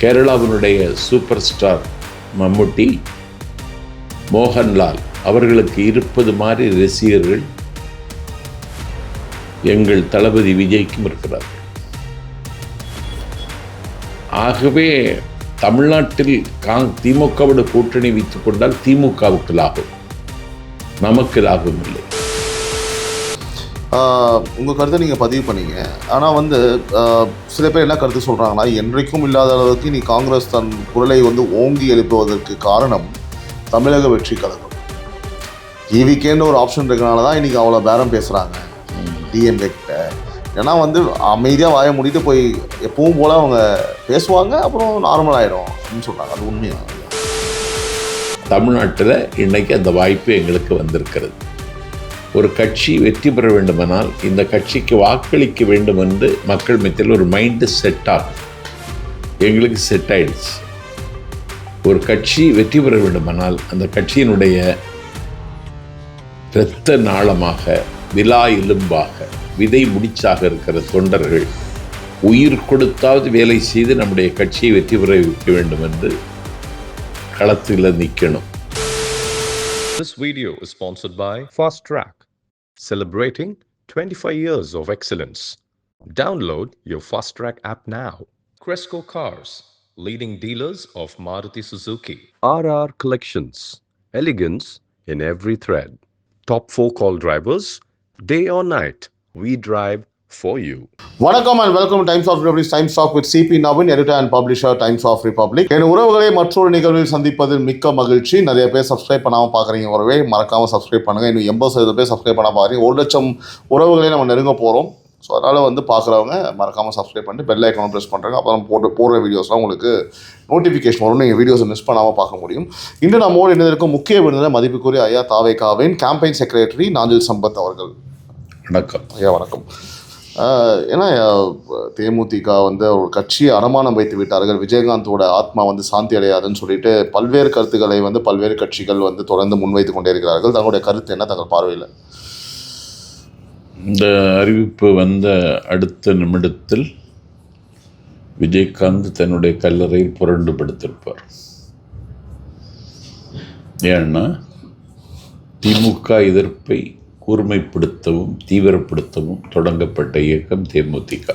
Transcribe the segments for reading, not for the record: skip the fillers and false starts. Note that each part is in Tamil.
கேரளாவினுடைய சூப்பர் ஸ்டார் மம்முட்டி, மோகன்லால் அவர்களுக்கு இருப்பது மாதிரி ரசிகர்கள் எங்கள் தளபதி விஜய்க்கும் இருக்கிறார். ஆகவே தமிழ்நாட்டில் திமுகவோட கூட்டணி வைத்துக் கொண்டால் திமுகவுக்கு லாபம், நமக்கு லாபம் இல்லை. உங்கள் கருத்தை நீங்கள் பதிவு பண்ணீங்க. ஆனால் சில பேர் என்ன கருத்து சொல்கிறாங்கன்னா, என்றைக்கும் இல்லாத அளவுக்கு நீ காங்கிரஸ் தன் குரலை ஓங்கி எழுப்புவதற்கு காரணம் தமிழக வெற்றி கழகம். ஈவிக்கேன்னு ஒரு ஆப்ஷன் இருக்கனால தான் இன்றைக்கி அவ்வளோ பேரம் பேசுகிறாங்க டிஎம்கே கிட்ட. ஏன்னா அமைதியாக வாய மூடிட்டு போய் எப்பவும் போல் அவங்க பேசுவாங்க, அப்புறம் நார்மல் ஆகிடும் அப்படின்னு சொல்கிறாங்க. அது உண்மையாக தமிழ்நாட்டில் இன்றைக்கி அந்த வாய்ப்பு எங்களுக்கு வந்திருக்கிறது. ஒரு கட்சி வெற்றி பெற வேண்டுமானால் இந்த கட்சிக்கு வாக்களிக்க வேண்டும் என்று மக்கள் மத்தியில் ஒரு மைண்டு செட் ஆகும். எங்களுக்கு செட் ஆயிடுச்சு. ஒரு கட்சி வெற்றி பெற வேண்டுமானால் அந்த கட்சியினுடைய இரத்த நாளமாக, விலா எலும்பாக, விதை முடிச்சாக இருக்கிற தொண்டர்கள் உயிர் கொடுத்தாவது வேலை செய்து நம்முடைய கட்சியை வெற்றி பெற வைக்க வேண்டும் என்று களத்தில் நிற்கணும். This video is sponsored by Fast Track, celebrating 25 years of excellence. Download your Fast Track app now. Cresco Cars, leading dealers of Maruti Suzuki. RR Collections, elegance in every thread. Top 4 call drivers, day or night, we drive for you. வணக்கம் and welcome times of republic times talk with Sibi Naveen, editor and publisher times of republic. என் உறவுகளை மற்றொரு நிகழ்வில் சந்திப்பதில் மிக்க மகிழ்ச்சி. நிறைய பேர் சப்ஸ்கிரைப் பண்ணாமல் பார்க்குறீங்க, உறவே மறக்காமல் சப்ஸ்கிரைப் பண்ணுங்கள். இன்னும் 80% பேர் சப்ஸ்கிரைப் பண்ண பார்க்குறீங்க. 1 லட்சம் உறவுகளே நம்ம நெருங்க போகிறோம். ஸோ அதனால் பார்க்குறவங்க மறக்காமல் சப்ஸ்கிரைப் பண்ணிட்டு பெல் ஐக்கானும் ப்ரெஸ் பண்ணுறாங்க. அப்புறம் போடுற வீடியோஸ்லாம் உங்களுக்கு நோட்டிஃபிகேஷன் வரும், நீங்கள் வீடியோஸை மிஸ் பண்ணாமல் பார்க்க முடியும். இன்று நம்மோடு இணைந்திருக்கும் முக்கிய விருந்தினர் மதிப்புக்குரிய ஐயா தாவேகாவின் கேம்பெயின் செக்ரட்டரி நாஞ்சில் சம்பத் அவர்கள். வணக்கம் ஐயா. வணக்கம். ஏன்னா தேமுதிக ஒரு கட்சியை அடமானம் வைத்து விட்டார்கள், விஜயகாந்தோட ஆத்மா சாந்தி அடையாதுன்னு சொல்லிட்டு பல்வேறு கருத்துக்களை பல்வேறு கட்சிகள் தொடர்ந்து முன்வைத்து கொண்டே இருக்கிறார்கள். தங்களுடைய கருத்து என்ன தங்கள் பார்வையில்? இந்த அறிவிப்பு வந்த அடுத்த நிமிடத்தில் விஜயகாந்த் தன்னுடைய கல்லறையில் புரண்டு படுத்திருப்பார். ஏன்னா திமுக எதிர்ப்பை கூர்மைப்படுத்தவும் தீவிரப்படுத்தவும் தொடங்கப்பட்ட இயக்கம் தேமுதிக.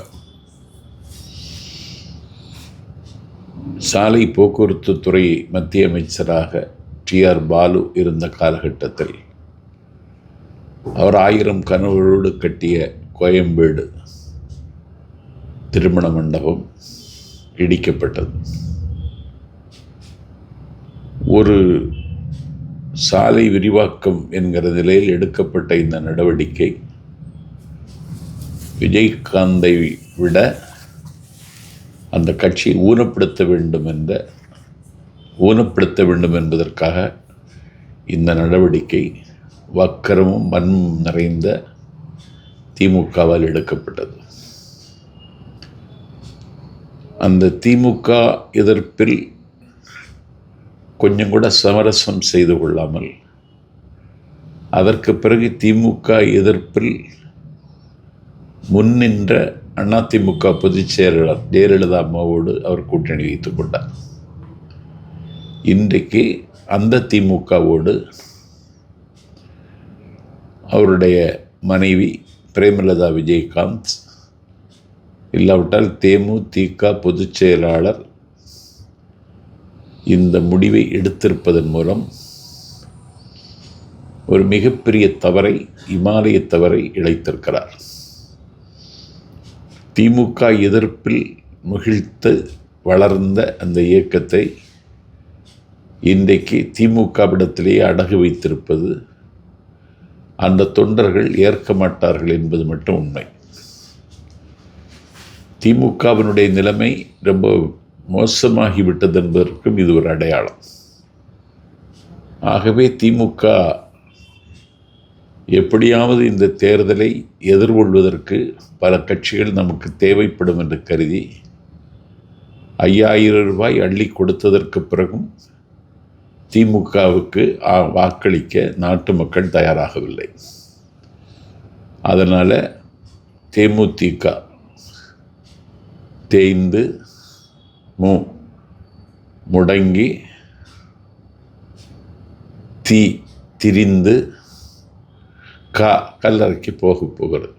சாலை போக்குவரத்து துறை மத்திய அமைச்சராக TR பாலு இருந்த காலகட்டத்தில் அவர் 1000 கனவுகளோடு கட்டிய கோயம்பேடு திருமண மண்டபம் இடிக்கப்பட்டது. ஒரு சாலை விரிவாக்கம் என்கிற நிலையில் எடுக்கப்பட்ட இந்த நடவடிக்கை விஜயகாந்தை விட அந்த கட்சியை ஊனப்படுத்த வேண்டும் என்பதற்காக இந்த நடவடிக்கை வக்கரமும் மண்ணும் நிறைந்த திமுகவால் எடுக்கப்பட்டது. அந்த திமுக எதிர்ப்பில் கொஞ்சம் கூட சமரசம் செய்து கொள்ளாமல், அதற்கு பிறகு திமுக எதிர்ப்பில் முன்னின்ற அதிமுக பொதுச் செயலாளர் ஜெயலலிதா அம்மாவோடு அவர் கூட்டணி வைத்துக் கொண்டார். இன்றைக்கு அந்த திமுகவோடு அவருடைய மனைவி பிரேமலதா விஜயகாந்த், இல்லாவிட்டால் தேமுதிக பொதுச் செயலாளர் இந்த முடிவை எடுத்திருப்பதன் மூலம் ஒரு மிகப்பெரிய தவறை, இமாலய தவறை இழைத்திருக்கிறார். திமுக எதிர்ப்பில் முகிழ்த்து வளர்ந்த அந்த இயக்கத்தை இன்றைக்கு திமுகவிடத்திலேயே அடகு வைத்திருப்பது அந்த தொண்டர்கள் ஏற்க மாட்டார்கள் என்பது மட்டும் உண்மை. திமுகவினுடைய நிலைமை ரொம்ப மோசமாகிவிட்டது என்பதற்கும் இது ஒரு அடையாளம். ஆகவே திமுக எப்படியாவது இந்த தேர்தலை எதிர்கொள்வதற்கு பல கட்சிகள் நமக்கு தேவைப்படும் என்று கருதி 5000 ரூபாய் அள்ளி கொடுத்ததற்கு பிறகும் திமுகவுக்கு வாக்களிக்க நாட்டு மக்கள் தயாராகவில்லை. அதனால் தேமுதிக தேய்ந்து முடங்கி தீ திரிந்து கல்லறைக்கு போகிறது.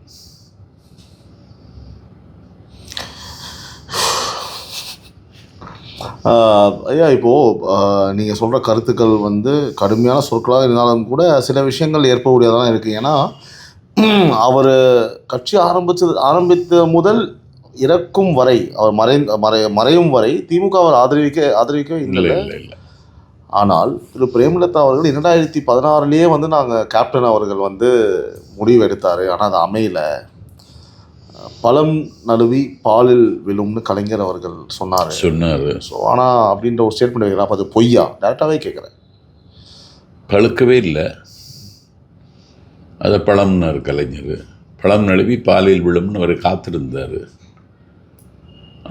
ஐயா, இப்போது நீங்கள் சொல்கிற கருத்துக்கள் வந்து கடுமையான சொற்களாக இருந்தாலும் கூட சில விஷயங்கள் ஏற்பக்கூடியதான் இருக்குது. ஏன்னா அவர் கட்சி ஆரம்பித்த முதல் இறக்கும் வரை, அவர் மறையும் வரை திமுக அவர் ஆதரிக்கவே இல்லை. ஆனால் திரு பிரேமலதா அவர்கள் 2016 வந்து நாங்கள் கேப்டன் அவர்கள் வந்து முடிவு எடுத்தார், ஆனால் அது அமையல. பழம் நழுவி பாலில் விழும்னு கலைஞர் அவர்கள் சொன்னார். ஸோ ஆனால் அப்படின்ற ஒரு ஸ்டேட்மெண்ட் வைக்கிறேன். அப்போ அது பொய்யா? டேரெக்டாகவே கேட்குறேன். பழுக்கவே இல்லை, அதை பழம்னார் கலைஞர். பழம் நழுவி பாலில் விழும்னு அவர் காத்திருந்தார்.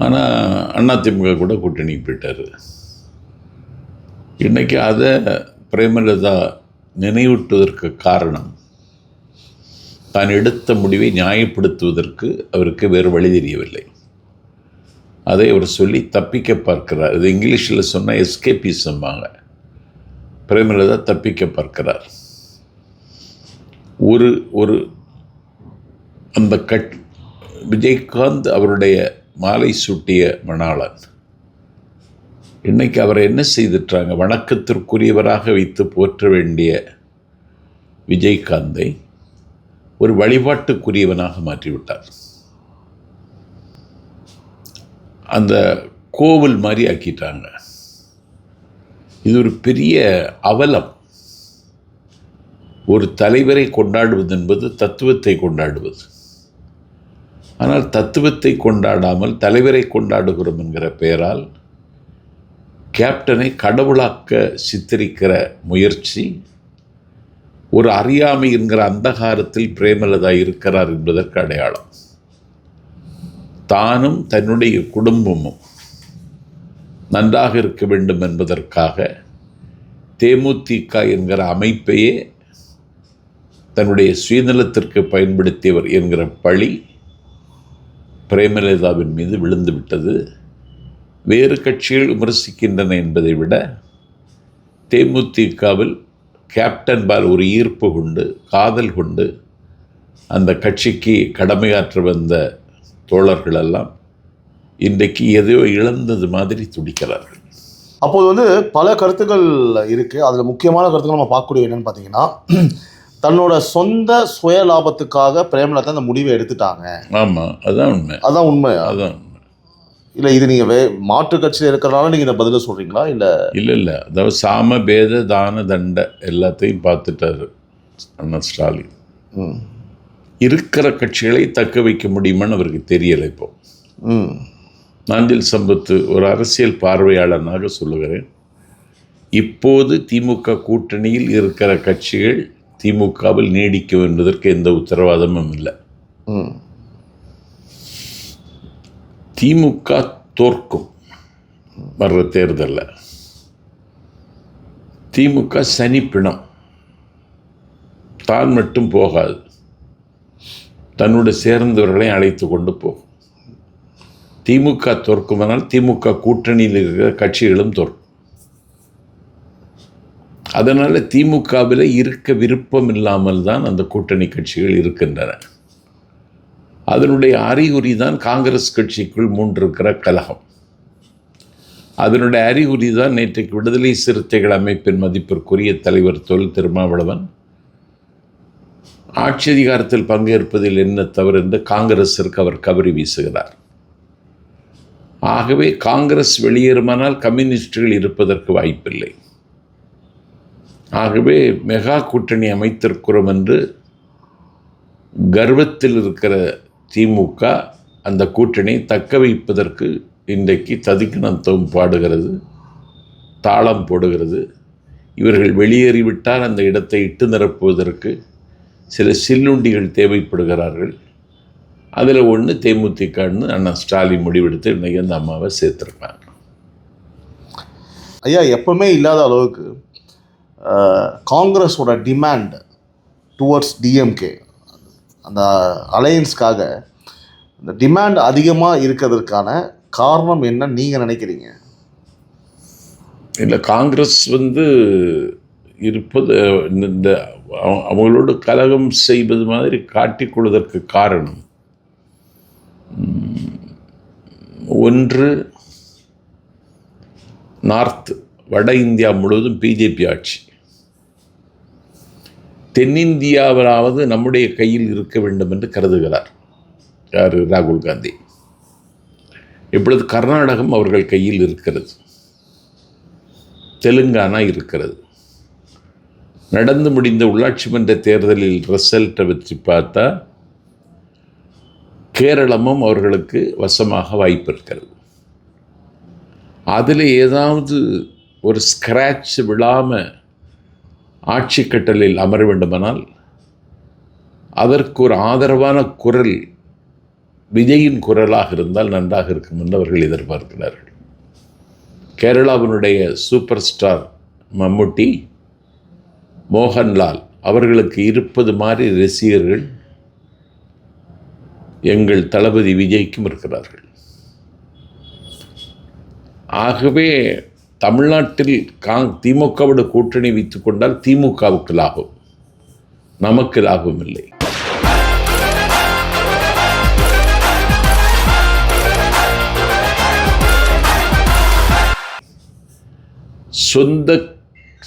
ஆனால் அதிமுக கூட கூட்டணி போயிட்டார். இன்றைக்கி அதை பிரேமலதா நினைவூட்டுவதற்கு காரணம், தான் எடுத்த முடிவை நியாயப்படுத்துவதற்கு அவருக்கு வேறு வழி தெரியவில்லை. அதை அவர் சொல்லி தப்பிக்க பார்க்கிறார். இது இங்கிலீஷில் சொன்னால் எஸ்கேபிசம்பாங்க. பிரேமலதா தப்பிக்க பார்க்கிறார். ஒரு அந்த விஜயகாந்த் அவருடைய மாலை சூட்டிய மணாளன் இன்னைக்கு அவரை என்ன செய்துட்டாங்க? வணக்கத்திற்குரியவராக வைத்து போற்ற வேண்டிய விஜயகாந்தை ஒரு வழிபாட்டுக்குரியவனாக மாற்றிவிட்டார். அந்த கோவில் மாதிரி ஆக்கிட்டாங்க. இது ஒரு பெரிய அவலம். ஒரு தலைவரை கொண்டாடுவது என்பது தத்துவத்தை கொண்டாடுவது. ஆனால் தத்துவத்தை கொண்டாடாமல் தலைவரை கொண்டாடுகிறோம் என்கிற பெயரால் கேப்டனை கடவுளாக்க சித்தரிக்கிற முயற்சி, ஒரு அறியாமை என்கிற அந்தகாரத்தில் பிரேமலதா இருக்கிறார் என்பதற்கு அடையாளம். தானும் தன்னுடைய குடும்பமும் நன்றாக இருக்க வேண்டும் என்பதற்காக தேமுதிக என்கிற அமைப்பையே தன்னுடைய சுயநலத்திற்கு பயன்படுத்தியவர் என்கிற பழி பிரேமலதாவின் மீது விழுந்து விட்டது. வேறு கட்சிகள் விமர்சிக்கின்றன என்பதை விட தேமுதிகவில் கேப்டன் பால் ஒரு ஈர்ப்பு கொண்டு, காதல் கொண்டு அந்த கட்சிக்கு கடமையாற்ற வந்த தோழர்களெல்லாம் இன்றைக்கு எதையோ இழந்தது மாதிரி துடிக்கிறார்கள். அப்போது வந்து பல கருத்துக்கள் இருக்குது. அதில் முக்கியமான கருத்துக்கள் நம்ம பார்க்கக்கூடிய என்னென்னு பார்த்தீங்கன்னா, தன்னோட சொந்த சுய லாபத்துக்காக பிரேமலதா அந்த முடிவை எடுத்துட்டாங்க. ஆமாம், அதுதான் உண்மை. அதான் உண்மை. அதான் இல்லை, இது நீங்கள் மாற்று கட்சியில் இருக்கிறனால நீங்கள் இந்த பதிலை சொல்கிறீங்களா? இல்லை, அதாவது சாம பேத தான தண்ட எல்லாத்தையும் பார்த்துட்டாரு அண்ணா ஸ்டாலின். இருக்கிற கட்சிகளை தக்க வைக்க முடியுமான்னு அவருக்கு தெரியலை. இப்போ நாஞ்சில் சம்பத்து ஒரு அரசியல் பார்வையாளனாக சொல்லுகிறேன், இப்போது திமுக கூட்டணியில் இருக்கிற கட்சிகள் திமுகவில் நீடிக்கும் என்பதற்கு எந்த உத்தரவாதமும் இல்லை. திமுக தோற்கும் வர்ற தேர்தலில். திமுக சனிப்பிணம், தான் மட்டும் போகாது, தன்னோடு சேர்ந்தவர்களை அழைத்து கொண்டு போகும். திமுக தோற்குமானால் திமுக கூட்டணியில் இருக்கிற கட்சிகளும் தோற்கும். அதனால் திமுகவில் இருக்க விருப்பம் இல்லாமல் தான் அந்த கூட்டணி கட்சிகள் இருக்கின்றன. அதனுடைய அறிகுறி தான் காங்கிரஸ் கட்சிக்குள் மூன்றிருக்கிற கலகம். அதனுடைய அறிகுறி தான் நேற்றைக்கு விடுதலை சிறுத்தைகள் அமைப்பின் மதிப்பிற்குரிய தலைவர் தொல் திருமாவளவன் ஆட்சி அதிகாரத்தில் பங்கேற்பதில் என்ன தவறு என்று காங்கிரஸிற்கு அவர் கவரி வீசுகிறார். ஆகவே காங்கிரஸ் வெளியேறுமானால் கம்யூனிஸ்டுகள் இருப்பதற்கு வாய்ப்பில்லை. ஆகவே மெகா கூட்டணி அமைத்திருக்கிறோம் என்று கர்வத்தில் இருக்கிற திமுக அந்த கூட்டணியை தக்க வைப்பதற்கு இன்றைக்கு ததிக்கிணத்துவம் பாடுகிறது, தாளம் போடுகிறது. இவர்கள் வெளியேறிவிட்டால் அந்த இடத்தை இட்டு நிரப்புவதற்கு சில சில்லுண்டிகள் தேவைப்படுகிறார்கள். அதில் ஒன்று தேமுதிகன்னு அண்ணா ஸ்டாலின் முடிவெடுத்து இன்றைக்கி அந்த அம்மாவை சேர்த்துருக்காங்க. ஐயா, எப்பவுமே இல்லாத அளவுக்கு காங்கிரஸோட டிமாண்ட் டுவர்ட்ஸ் டிஎம்கே, அந்த அலையன்ஸ்க்காக இந்த டிமாண்ட் அதிகமாக இருக்கிறதுக்கான காரணம் என்ன நீங்கள் நினைக்கிறீங்க? இல்லை, காங்கிரஸ் இருப்பது இந்த அவங்களோடு கலகம் செய்வது மாதிரி காட்டிக்கொள்வதற்கு காரணம் ஒன்று, நார்த் வட இந்தியா முழுவதும் பிஜேபி ஆட்சி, தென்னிந்தியாவிலாவது நம்முடைய கையில் இருக்க வேண்டும் என்று கருதுகிறார் யார்? ராகுல் காந்தி. இப்பொழுது கர்நாடகம் அவர்கள் கையில் இருக்கிறது, தெலுங்கானா இருக்கிறது. நடந்து முடிந்த உள்ளாட்சி மன்ற தேர்தலில் ரிசல்ட்டை வச்சு பார்த்தா கேரளமும் அவர்களுக்கு வசமாக வாய்ப்பு இருக்கிறது. அதில் ஏதாவது ஒரு ஸ்க்ராட்ச் விழாமல் ஆட்சி கட்டலில் அமர வேண்டுமானால் அதற்கு ஒரு ஆதரவான குரல் விஜயின் குரலாக இருந்தால் நன்றாக இருக்கும் என்று அவர்கள் எதிர்பார்க்கிறார்கள். கேரளாவினுடைய சூப்பர் ஸ்டார் மம்முட்டி, மோகன்லால் அவர்களுக்கு இருப்பது மாதிரி ரசிகர்கள் எங்கள் தளபதி விஜய்க்கும் இருக்கிறார்கள். ஆகவே தமிழ்நாட்டில் திமுகவோடு கூட்டணி வைத்துக் கொண்டால் திமுகவுக்கு லாபம், நமக்கு லாபம் இல்லை. சொந்த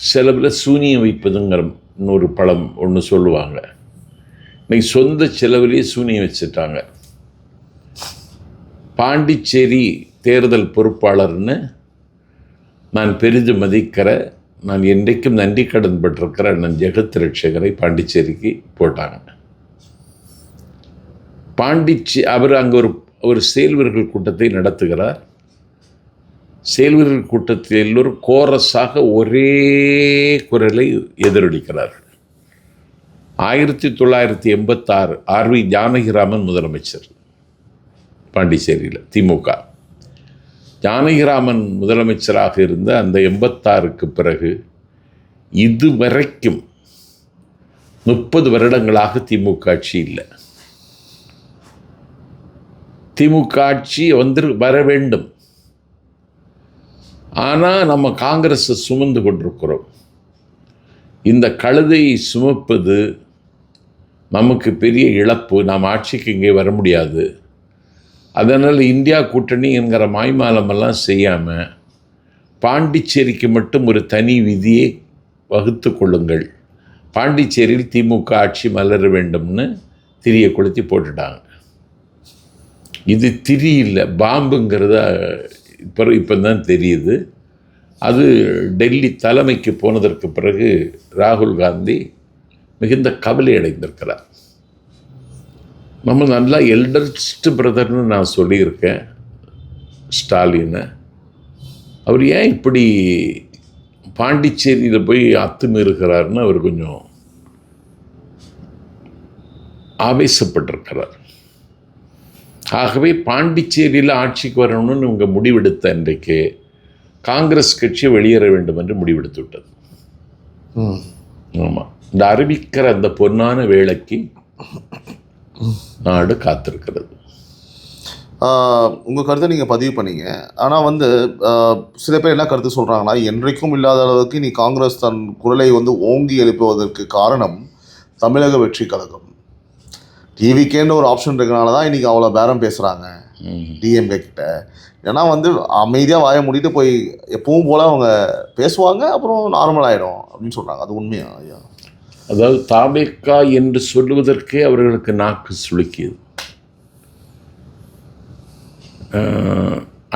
செலவில் சூனியம் வைப்பதுங்கிற இன்னொரு பழம் ஒன்று சொல்லுவாங்க. இன்னைக்கு சொந்த செலவிலேயே சூனியம் வச்சுட்டாங்க. பாண்டிச்சேரி தேர்தல் பொறுப்பாளர்னு நான் பெரிதும் மதிக்கிற, நான் என்றைக்கும் நன்றி கடன் பட்டிருக்கிற அண்ணன் ஜெகத் ரட்சகரை பாண்டிச்சேரிக்கு போட்டாங்க. அவர் அங்கே ஒரு செயல்வீரர்கள் கூட்டத்தை நடத்துகிறார். செயல்வீரர்கள் கூட்டத்தில் எல்லோரும் கோரஸாக ஒரே குரலை எதிரொலிக்கிறார்கள். 1986 ஆர்வி ஜானகிராமன் முதலமைச்சர் பாண்டிச்சேரியில், திமுக. ஜானகிராமன் முதலமைச்சராக இருந்த அந்த 86க்கு பிறகு இதுவரைக்கும் 30 வருடங்களாக திமுக ஆட்சி இல்லை. திமுக ஆட்சி வர வேண்டும். ஆனால் நம்ம காங்கிரஸை சுமந்து கொண்டிருக்கிறோம். இந்த கழுதையை சுமப்பது நமக்கு பெரிய இழப்பு. நாம் ஆட்சிக்கு இங்கே வர முடியாது. அதனால் இந்தியா கூட்டணி என்கிற மாய்மாலமெல்லாம் செய்யாமல் பாண்டிச்சேரிக்கு மட்டும் ஒரு தனி விதியை வகுத்து கொள்ளுங்கள். பாண்டிச்சேரியில் திமுக ஆட்சி மலர வேண்டும்னு திரியை கொளுத்தி போட்டுட்டாங்க. இது திரி இல்லை, பாம்புங்கிறத இப்போ தான் தெரியுது. அது டெல்லி தலைமைக்கு போனதற்கு பிறகு ராகுல் காந்தி மிகுந்த கவலை அடைந்திருக்கிறார். நம்ம நல்லா எல்டர்ஸ்ட் பிரதர்னு நான் சொல்லியிருக்கேன் ஸ்டாலினை. அவர் ஏன் இப்படி பாண்டிச்சேரியில் போய் அத்துமீறுகிறார்னு அவர் கொஞ்சம் ஆவேசப்பட்டிருக்கிறார். ஆகவே பாண்டிச்சேரியில் ஆட்சிக்கு வரணும்னு இவங்க முடிவெடுத்த அன்றைக்கு காங்கிரஸ் கட்சி வெளியேற வேண்டும் என்று முடிவெடுத்து விட்டது. ஆமாம், இந்த அறிவிக்கிற அந்த பொன்னான வேளைக்கு நாடு காத்திருக்கிறது. உங்கள் கருத்தை நீங்கள் பதிவு பண்ணீங்க. ஆனால் சில பேர் என்ன கருத்து சொல்கிறாங்கன்னா, என்றைக்கும் இல்லாத அளவுக்கு நீ காங்கிரஸ் தன் குரலை ஓங்கி எழுப்புவதற்கு காரணம் தமிழக வெற்றி கழகம். டிவிக்கேன்னு ஒரு ஆப்ஷன் இருக்கனால தான் இன்றைக்கி அவ்வளோ பேரம் பேசுகிறாங்க டிஎம்கே கிட்ட. ஏன்னா அமைதியாக வாய மூடிட்டு போய் எப்பவும் போல் அவங்க பேசுவாங்க, அப்புறம் நார்மல் ஆகிடும் அப்படின்னு சொல்கிறாங்க. அது உண்மையா ஐயா? அதாவது தாவேக்கா என்று சொல்லுவதற்கே அவர்களுக்கு நாக்கு சுளுக்கியது.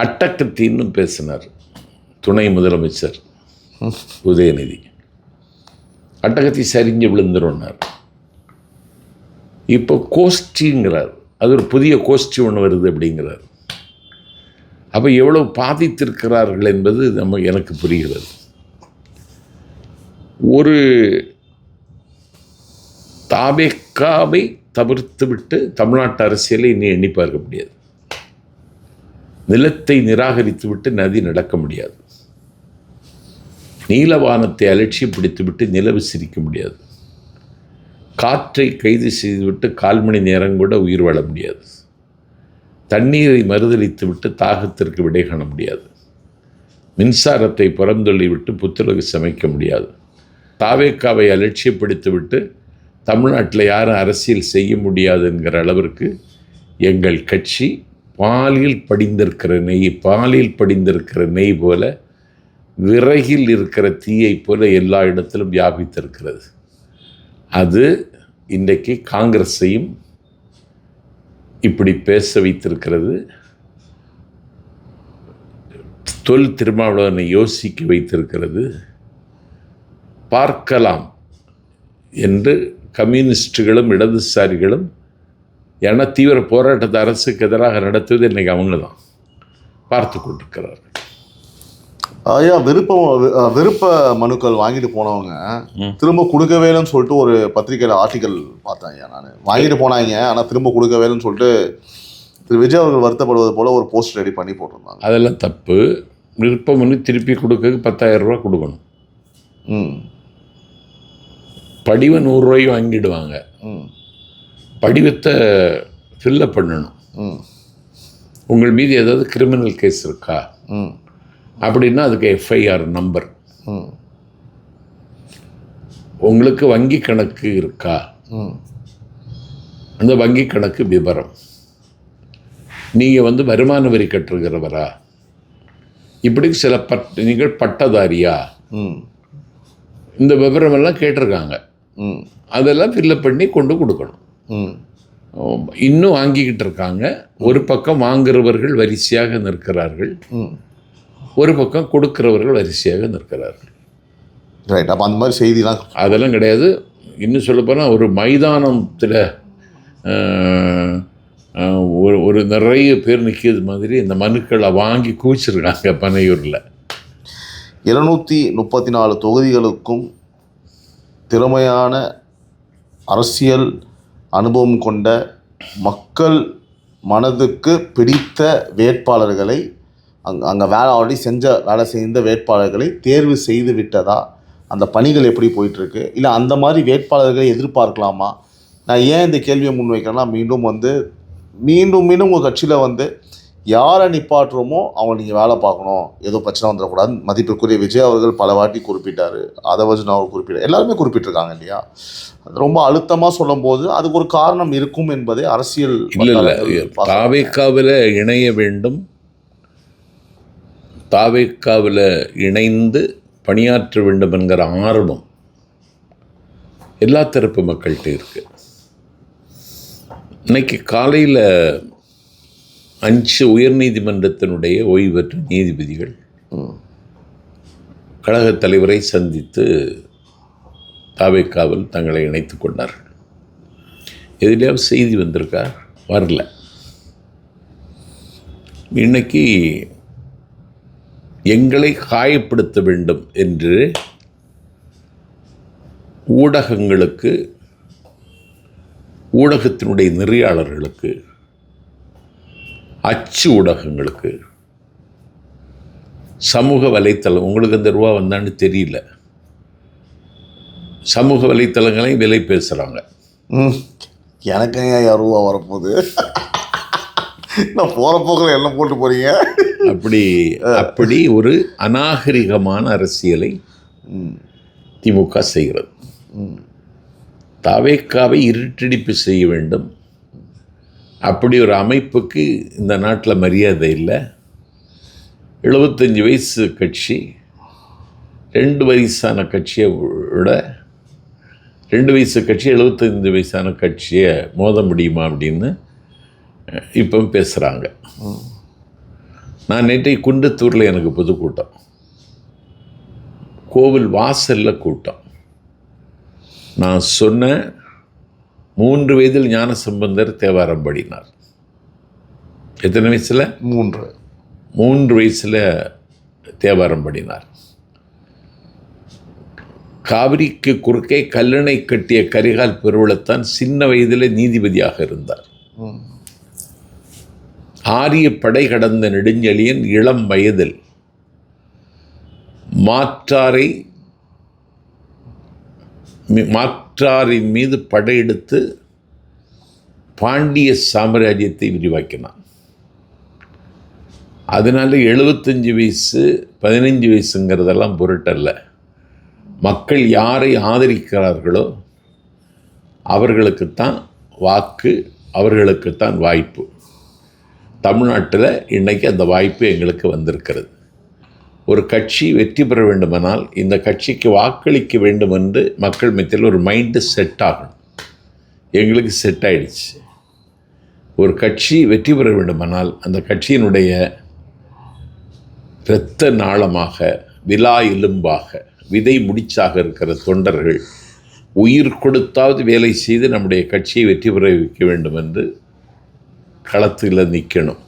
அட்டக்கத்தின்னு பேசினார் துணை முதலமைச்சர் உதயநிதி. அட்டகத்தி சரிஞ்சு விழுந்துருன்னார். இப்போ கோஷ்டிங்கிறார். அது ஒரு புதிய கோஷ்டி ஒன்று வருது அப்படிங்கிறார். அப்போ எவ்வளவு பாதித்திருக்கிறார்கள் என்பது எனக்கு புரிகிறது. ஒரு தாவேக்காவை தவிர்த்து விட்டு தமிழ்நாட்டு அரசியலை இனி எண்ணி பார்க்க முடியாது. நிலத்தை நிராகரித்து விட்டு நதி நடக்க முடியாது. நீலவானத்தை அலட்சியப்படுத்தி விட்டு நிலவு சிரிக்க முடியாது. காற்றை கைது செய்துவிட்டு 1/4 மணி நேரம் கூட உயிர் வாழ முடியாது. தண்ணீரை மறுதளித்து விட்டு தாகத்திற்கு விடை காண முடியாது. மின்சாரத்தை புறந்தள்ளிவிட்டு புத்துலகு சமைக்க முடியாது. தாவேக்காவை அலட்சியப்படுத்திவிட்டு தமிழ்நாட்டில் யாரும் அரசியல் செய்ய முடியாது என்கிற அளவிற்கு எங்கள் கட்சி பாலில் படிந்திருக்கிற நெய் போல, விறகில் இருக்கிற தீயை போல எல்லா இடத்திலும் வியாபித்திருக்கிறது. அது இன்றைக்கு காங்கிரஸையும் இப்படி பேச வைத்திருக்கிறது. தொல் திருமாவளவனை யோசிக்க வைத்திருக்கிறது. பார்க்கலாம் என்று கம்யூனிஸ்டுகளும் இடதுசாரிகளும், ஏன்னா தீவிர போராட்டத்தை அரசுக்கு எதிராக நடத்துவது இன்றைக்கி அவங்க தான் பார்த்து கொண்டிருக்கிறார்கள். ஐயா, விருப்ப மனுக்கள் வாங்கிட்டு போனவங்க திரும்ப கொடுக்கவேலன்னு சொல்லிட்டு ஒரு பத்திரிகையில் ஆர்டிக்கல் பார்த்தேன் ஐயா. நான் வாங்கிட்டு போனாங்க, ஆனால் திரும்ப கொடுக்கவேலன்னு சொல்லிட்டு திரு விஜய் அவர்கள் வருத்தப்படுவது போல் ஒரு போஸ்ட் ரெடி பண்ணி போட்டிருந்தாங்க. அதெல்லாம் தப்பு. விருப்ப மனு திருப்பி கொடுக்க 10,000 ரூபா கொடுக்கணும். படிவம் 100 ரூபாய் வாங்கிடுவாங்க. படிவத்தை ஃபில்லப் பண்ணணும். உங்கள் மீது ஏதாவது கிரிமினல் கேஸ் இருக்கா அப்படின்னா அதுக்கு எஃப்ஐஆர் நம்பர். உங்களுக்கு வங்கி கணக்கு இருக்கா, அந்த வங்கி கணக்கு விவரம். நீங்கள் வருமான வரி கட்டுகிறவரா, இப்படி சில நீங்கள் பட்டதாரியா, இந்த விவரமெல்லாம் கேட்டிருக்காங்க. அதெல்லாம் ஃபில்லப் பண்ணி கொண்டு கொடுக்கணும். இன்னும் வாங்கிக்கிட்டு இருக்காங்க. ஒரு பக்கம் வாங்குறவர்கள் வரிசையாக நிற்கிறார்கள், ஒரு பக்கம் கொடுக்கிறவர்கள் வரிசையாக நிற்கிறார்கள். ரைட். அப்போ அந்த மாதிரி செய்திலாம் அதெல்லாம் கிடையாது. இன்னும் சொல்லப்போனால் ஒரு மைதானத்தில் ஒரு நிறைய பேர் நிற்கிறது மாதிரி இந்த மனுக்களை வாங்கி குவிச்சிருக்காங்க பனையூரில். 734 தொகுதிகளுக்கும் திறமையான அரசியல் அனுபவம் கொண்ட மக்கள் மனதுக்கு பிடித்த வேட்பாளர்களை அங்கே ஆல்ரெடி வேலை செய்த வேட்பாளர்களை தேர்வு செய்து விட்டதா? அந்த பணிகள் எப்படி போயிட்டுருக்கு? இல்லை அந்த மாதிரி வேட்பாளர்களை எதிர்பார்க்கலாமா? நான் ஏன் இந்த கேள்வியை முன்வைக்கிறேன்னா, மீண்டும் உங்கள் கட்சியில் யாரை நிப்பாட்டுறோமோ அவங்க நீங்கள் வேலை பார்க்கணும், ஏதோ பிரச்சனை வந்துடக்கூடாது. மதிப்பிற்குரிய விஜய் அவர்கள் பல வாட்டி குறிப்பிட்டார், அதை வச்சு அவர் குறிப்பிட்டார், எல்லாருமே குறிப்பிட்டிருக்காங்க இல்லையா? அது ரொம்ப அழுத்தமாக சொல்லும் போது அதுக்கு ஒரு காரணம் இருக்கும் என்பதே அரசியல். இல்லை, தாவேக்காவில் இணைய வேண்டும், தாவேக்காவில் இணைந்து பணியாற்ற வேண்டும் என்கிற ஆர்வம் எல்லா தரப்பு மக்கள்கிட்ட இருக்குது. இன்னைக்கு காலையில் 5 உயர்நீதிமன்றத்தினுடைய ஓய்வு பெற்ற நீதிபதிகள் கழகத் தலைவரை சந்தித்து தாவேக்காவில் தங்களை இணைத்து கொண்டார்கள். எதிலையாவது செய்தி வந்திருக்கா? வரல. இன்னைக்கு எங்களை காயப்படுத்த வேண்டும் என்று ஊடகங்களுக்கு, ஊடகத்தினுடைய நெறியாளர்களுக்கு, அச்சு ஊடகங்களுக்கு, சமூக வலைத்தளம், உங்களுக்கு அந்த ரூபா வந்தான்னு தெரியல, சமூக வலைத்தளங்களையும் விலை பேசுகிறாங்க. எனக்கு ஏன் ரூபா வரப்போகுது, நான் போகிற போக்கில் எல்லாம் போட்டு போகிறீங்க. அப்படி ஒரு அநாகரிகமான அரசியலை திமுக செய்கிறது. தாவேக்காவை இருட்டடிப்பு செய்ய வேண்டும். அப்படி ஒரு அமைப்புக்கு இந்த நாட்டில் மரியாதை இல்லை. 75 வயசு கட்சி 2 வயசான கட்சியை விட 2 வயசு கட்சி 75 வயசான கட்சியை மோத முடியுமா அப்படின்னு இப்போ பேசுகிறாங்க. நான் நேற்றை குண்டத்தூரில் எனக்கு பொதுக்கூட்டம், கோவில் வாசலில் கூட்டம். நான் சொன்ன 3 வயதில் ஞானசம்பந்தர் தேவாரம் பாடினார். எத்தனை வயசில்? 3 வயசில் தேவாரம் பாடினார். காவிரிக்கு குறுக்கே கல்லணை கட்டிய கரிகால் பெருவளத்தான் சின்ன வயதில் நீதிபதியாக இருந்தார். ஆரிய படை கடந்த நெடுஞ்செழியன் இளம் வயதில் மாற்றாரின் மீது படையெடுத்து பாண்டிய சாம்ராஜ்யத்தை விரிவாக்கினான். அதனால் 75 வயசு 15 வயசுங்கிறதெல்லாம் பொருட்டல்ல. மக்கள் யாரை ஆதரிக்கிறார்களோ அவர்களுக்குத்தான் வாக்கு, அவர்களுக்குத்தான் வாய்ப்பு. தமிழ்நாட்டில் இன்றைக்கி அந்த வாய்ப்பு எங்களுக்கு வந்திருக்கிறது. ஒரு கட்சி வெற்றி பெற வேண்டுமானால் இந்த கட்சிக்கு வாக்களிக்க வேண்டும் என்று மக்கள் மத்தியில் ஒரு மைண்டு செட் ஆகணும். எங்களுக்கு செட் ஆயிடுச்சு. ஒரு கட்சி வெற்றி பெற வேண்டுமானால் அந்த கட்சியினுடைய இரத்த நாளமாக, விலா எலும்பாக, விதை முடிச்சாக இருக்கிற தொண்டர்கள் உயிர் கொடுத்தாவது வேலை செய்து நம்முடைய கட்சியை வெற்றி பெற வைக்க வேண்டும் என்று களத்தில் நிற்கணும்.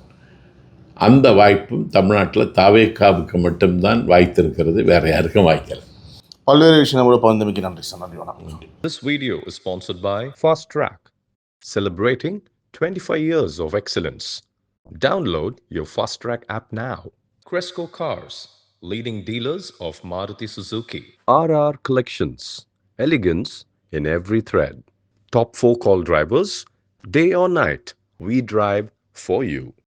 அந்த வாய்ப்பும் தமிழ்நாட்டில் தாவேகாவுக்கு மட்டும்தான் வாய்த்திருக்கிறது, வேறு யாருக்கும் வாய்க்கல. பல்வேறு விஷயங்களோட பகிர்ந்தமைக்கு நன்றி சார். நன்றி, வணக்கம். This video is sponsored by Fast Track, celebrating 25 years of excellence. Download your Fast Track app now. Cresco Cars, leading dealers of Maruti Suzuki. RR Collections, elegance in every thread. Top 4 call drivers, day or night, we drive for you.